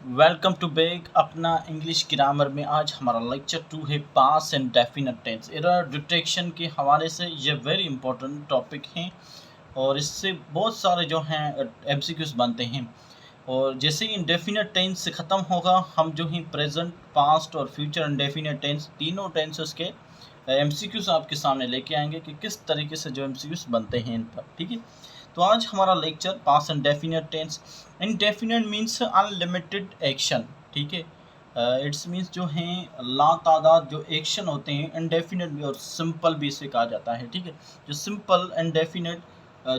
Welcome to back अपना English grammar में। आज हमारा लेक्चर 2 है past and definite tense. Error detection के हवाले से ये वेरी इंपॉर्टेंट टॉपिक हैं और इससे बहुत सारे जो हैं एमसीक्यूज बनते हैं। और जैसे ही इंडेफिनेट टेंस से ख़त्म होगा हम जो है प्रेजेंट, पास्ट और फ्यूचर इंडेफिनेट टेंस तीनों टेंसेस के एमसीक्यूज आपके सामने लेके आएंगे कि किस तरीके से जो एमसीक्यूज बनते हैं इन पर। ठीक है, तो आज हमारा lecture past and definite tense. Indefinite means unlimited action. ठीक है, इट्स मीन्स जो हैं लातादाद जो एक्शन होते हैं। इंडेफिनेट भी और सिंपल भी इसे कहा जाता है। ठीक है, जो सिंपल इंडेफिनेट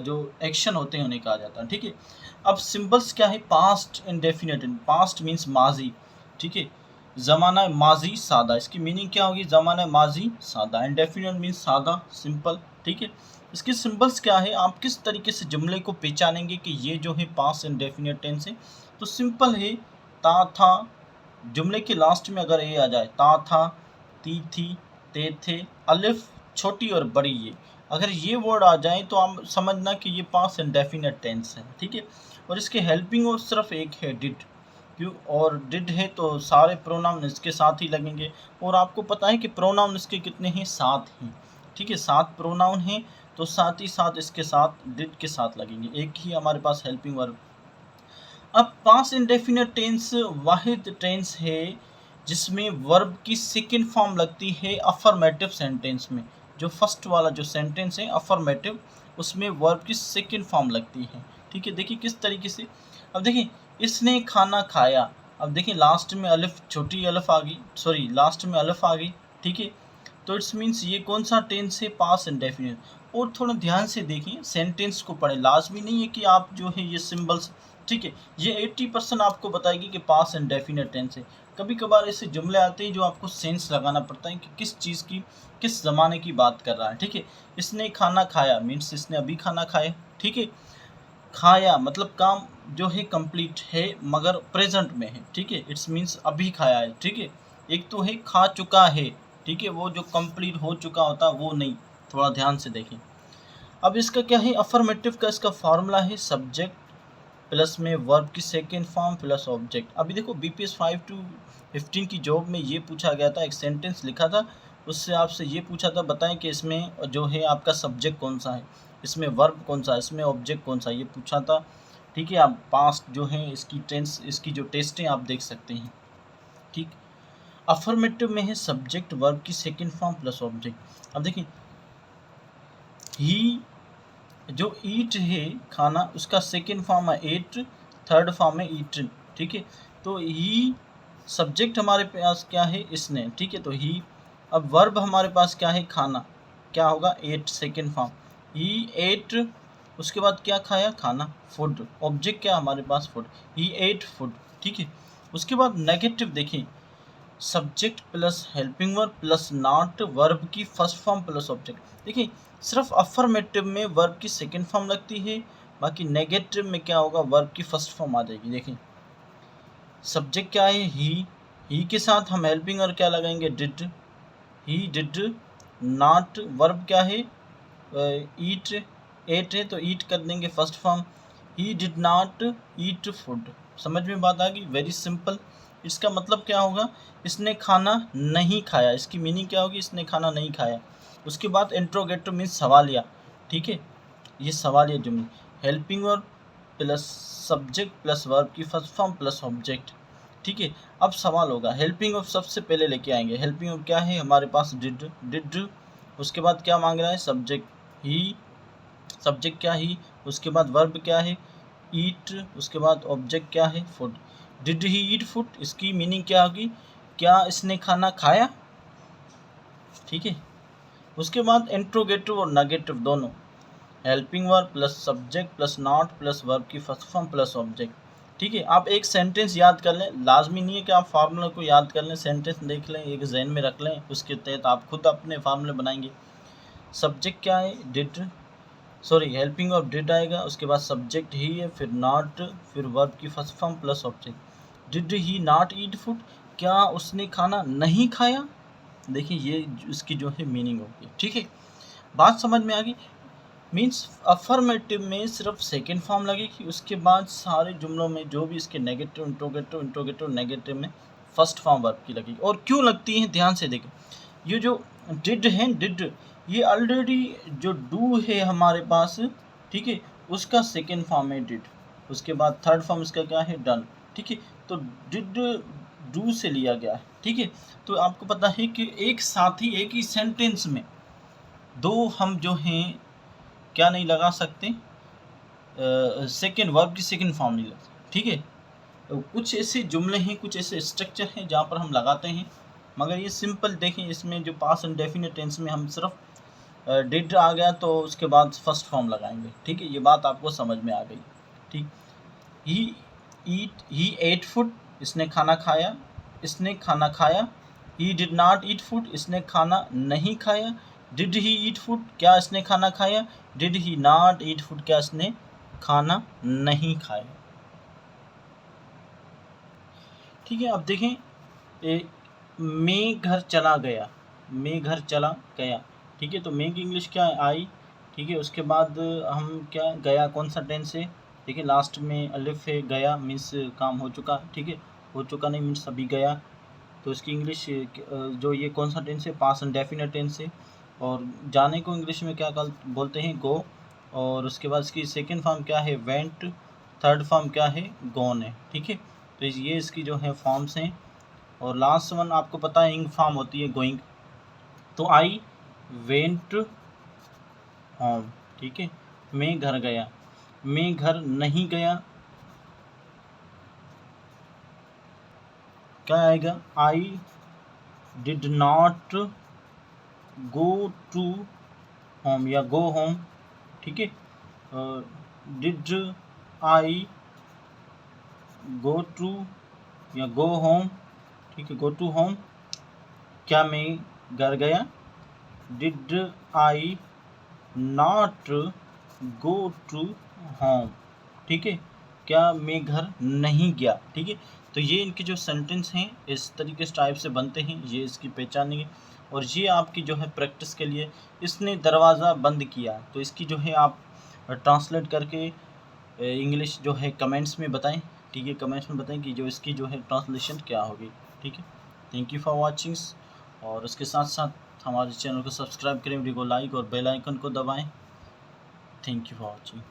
जो एक्शन होते हैं उन्हें कहा जाता है। ठीक है, अब सिंबल्स क्या है? Past indefinite. पास्ट मीन्स माजी। ठीक है, ज़माना माजी सादा, इसकी मीनिंग क्या होगी? ज़माना माजी सादा। इंडेफिनेट मीन्स सादा, सिंपल। ठीक है, इसके सिंबल्स क्या है? आप किस तरीके से जुमले को पहचानेंगे कि ये जो है पास्ट इंडेफिनेट टेंस है? तो सिंपल है, ता था, जुमले के लास्ट में अगर ए आ जाए, ता था, ती थी, ते थे, अलिफ छोटी और बड़ी, ये अगर ये वर्ड आ जाए तो आप समझना कि ये पास्ट इंडेफिनेट टेंस है। ठीक है, और इसके हेल्पिंग और सिर्फ एक है, डिड। क्यों? और डिड है तो सारे प्रोनाउन इसके साथ ही लगेंगे। और आपको पता है कि प्रोनाउन इसके कितने हैं? 7 हैं। ठीक है, 7 प्रोनाउन हैं, तो साथ ही साथ इसके साथ डिड के साथ लगेंगे। एक ही हमारे पास हेल्पिंग वर्ब। अब पास्ट इंडेफिनेट टेंस वाहिद टेंस है जिसमें वर्ब की सेकंड फॉर्म लगती है अफर्मेटिव सेंटेंस में। जो फर्स्ट वाला जो सेंटेंस है अफर्मेटिव, उसमें वर्ब की सेकंड फॉर्म लगती है। ठीक है, देखिए किस तरीके से। अब देखिए, इसने खाना खाया। अब देखिए लास्ट में अलिफ, छोटी अलिफ आ गई, सॉरी लास्ट में अलिफ आ गई। ठीक है, तो इट्स मीन्स ये कौन सा टेंस है? Past indefinite. और थोड़ा ध्यान से देखिए, सेंटेंस को पढ़ें। लाजमी नहीं है कि आप जो है ये सिंबल्स, ठीक है, ये 80% आपको बताएगी कि पास्ट इंडेफिनिट टेंस है। कभी कभार ऐसे जुमले आते हैं जो आपको सेंस लगाना पड़ता है कि किस चीज़ की, किस ज़माने की बात कर रहा है। ठीक है, इसने खाना खाया मीन्स इसने अभी खाना खाया। ठीक है, खाया मतलब काम जो है कंप्लीट है मगर प्रेजेंट में है। ठीक है, इट्स मीन्स अभी खाया है। ठीक है, एक तो है खा चुका है। ठीक है, वो जो कंप्लीट हो चुका होता है वो नहीं। थोड़ा ध्यान से देखें। अब इसका क्या है? अफर्मेटिव का इसका फार्मूला है सब्जेक्ट प्लस में वर्ब की सेकेंड फॉर्म प्लस ऑब्जेक्ट। अभी देखो बीपीएस 5 to 15 की जॉब में ये पूछा गया था, एक सेंटेंस लिखा था, उससे आपसे ये पूछा था बताएं कि इसमें जो है आपका सब्जेक्ट कौन सा है, इसमें वर्ब कौन सा है, इसमें ऑब्जेक्ट कौन सा है, ये पूछा था। ठीक है, आप पास्ट जो है इसकी टेंस, इसकी जो टेस्टें आप देख सकते हैं। ठीक, अफर्मेटिव में है सब्जेक्ट वर्ब की सेकेंड फॉर्म प्लस ऑब्जेक्ट। अब देखिए, ही जो ईट है खाना, उसका सेकेंड फॉर्म है एट, थर्ड फॉर्म है ईटन। ठीक है, तो ही सब्जेक्ट हमारे पास क्या है? इसने। ठीक है, तो ही। अब वर्ब हमारे पास क्या है? खाना, क्या होगा? एट, सेकेंड फॉर्म, ही एट। उसके बाद क्या खाया? खाना, फूड। ऑब्जेक्ट क्या हमारे पास? फूड, ही एट फूड। ठीक है, उसके बाद नेगेटिव देखिए, subject plus helping verb plus not, verb की फर्स्ट फॉर्म प्लस ऑब्जेक्ट। देखिए, सिर्फ अफर्मेटिव में वर्ब की सेकंड फॉर्म लगती है, बाकी नेगेटिव में क्या होगा? वर्ब की फर्स्ट फॉर्म आ जाएगी। देखिए, सब्जेक्ट क्या है? ही के साथ हम हेल्पिंग और क्या लगाएंगे? Did, he did not. Verb क्या है? ईट, एट है तो ईट कर देंगे first form, he did not eat food. समझ में बात आ गई? Very simple. इसका मतलब क्या होगा? इसने खाना नहीं खाया। इसकी मीनिंग क्या होगी? इसने खाना नहीं खाया। उसके बाद इंट्रोगेटिव मीन्स सवालिया। ठीक है, ये सवालिया जुमले, helping verb plus subject plus verb की फर्स्ट फॉर्म प्लस ऑब्जेक्ट। ठीक है, अब सवाल होगा, हेल्पिंग वर्ब सबसे पहले लेके आएंगे। हेल्पिंग वर्ब क्या है हमारे पास? Did, did. उसके बाद क्या मांग रहा है? सब्जेक्ट, ही, सब्जेक्ट क्या? ही। उसके बाद वर्ब क्या है? ईट। उसके बाद ऑब्जेक्ट क्या है? Food. Did he eat food, इसकी मीनिंग क्या होगी? क्या इसने खाना खाया? ठीक है, उसके बाद इंट्रोगेटिव और नेगेटिव दोनों, helping verb plus subject plus not plus verb की फर्स्ट फॉर्म प्लस ऑब्जेक्ट। ठीक है, आप एक सेंटेंस याद कर लें, लाजमी नहीं है कि आप फार्मूला को याद कर लें, सेंटेंस देख लें, एक जहन में रख लें, उसके तहत आप खुद अपने फार्मूले बनाएंगे। सब्जेक्ट क्या है? Did, sorry helping of did आएगा, उसके बाद सब्जेक्ट ही है, फिर नॉट, फिर वर्ब की first form plus object. Did he not eat food, क्या उसने खाना नहीं खाया? देखिए, ये इसकी जो है मीनिंग होगी। ठीक है, बात समझ में आ गई? मीन्स अफर्मेटिव में सिर्फ सेकेंड फॉर्म लगेगी, उसके बाद सारे जुमलों में जो भी इसके नेगेटिव, इंट्रोगेटिव, नेगेटिव में फर्स्ट फॉर्म वर्ब की लगेगी। और क्यों लगती है ध्यान से देखें, ये जो डिड है, डिड ये ऑलरेडी जो डू है हमारे पास, ठीक है, उसका सेकेंड फॉर्म है डिड, उसके बाद थर्ड फॉर्म इसका क्या है, डन, ठीक है। तो डिड डू से लिया गया है, ठीक है। तो आपको पता है कि एक साथ ही एक ही सेंटेंस में दो हम जो हैं क्या नहीं लगा सकते, सेकेंड वर्ब की सेकेंड फॉर्म नहीं लगती, ठीक है। तो कुछ ऐसे जुमले हैं, कुछ ऐसे स्ट्रक्चर हैं जहाँ पर हम लगाते हैं, मगर ये सिंपल देखें, इसमें जो पास्ट एंड डेफिनेट टेंस में हम सिर्फ डिड आ गया तो उसके बाद फर्स्ट फॉर्म लगाएंगे, ठीक है। ये बात आपको समझ में आ गई, ठीक। ही एट फूड, इसने खाना खाया, इसने खाना खाया। He did not eat food, इसने खाना नहीं खाया। डिड ही ईट फूड, क्या इसने खाना खाया। Did he not eat food, क्या इसने खाना नहीं खाया, ठीक है। अब देखें, मैं घर चला गया, मैं घर चला गया, ठीक है। तो मैं की इंग्लिश क्या है, आई, ठीक है। उसके बाद हम क्या, गया कौन सा टेंस है, देखिए लास्ट में अलिफ है, गया मीन्स काम हो चुका, ठीक है। हो चुका नहीं मीन्स अभी गया, तो इसकी इंग्लिश जो ये कौन सा टेंस है, पास्ट एंड डेफिनेट टेंस है। और जाने को इंग्लिश में क्या बोलते हैं, गो। और उसके बाद इसकी सेकेंड फॉर्म क्या है, वेंट। थर्ड फॉर्म क्या है, गॉन है, ठीक है। तो ये इसकी जो है फॉर्म्स हैं। और लास्ट वन आपको पता है इंग फॉर्म होती है, गोइंग। तो आई वेंट होम, ठीक है। मैं घर गया, मैं घर नहीं गया, क्या आएगा, I did not go to home या गो होम, ठीक है। डिड आई गो टू या गो होम, ठीक है, गो टू होम, क्या मैं घर गया। Did I not go to home, ठीक है, क्या मैं घर नहीं गया, ठीक है। तो ये इनके जो सेंटेंस हैं इस तरीके से टाइप से बनते हैं, ये इसकी पहचान है। और ये आपकी जो है प्रैक्टिस के लिए, इसने दरवाज़ा बंद किया, तो इसकी जो है आप ट्रांसलेट करके इंग्लिश जो है कमेंट्स में बताएं, ठीक है। कमेंट्स में बताएं कि जो इसकी जो है ट्रांसलेशन क्या होगी, ठीक है। Thank you for watching. और उसके साथ साथ हमारे चैनल को सब्सक्राइब करें, वीडियो को लाइक और बेल आइकन को दबाएं। Thank you for watching.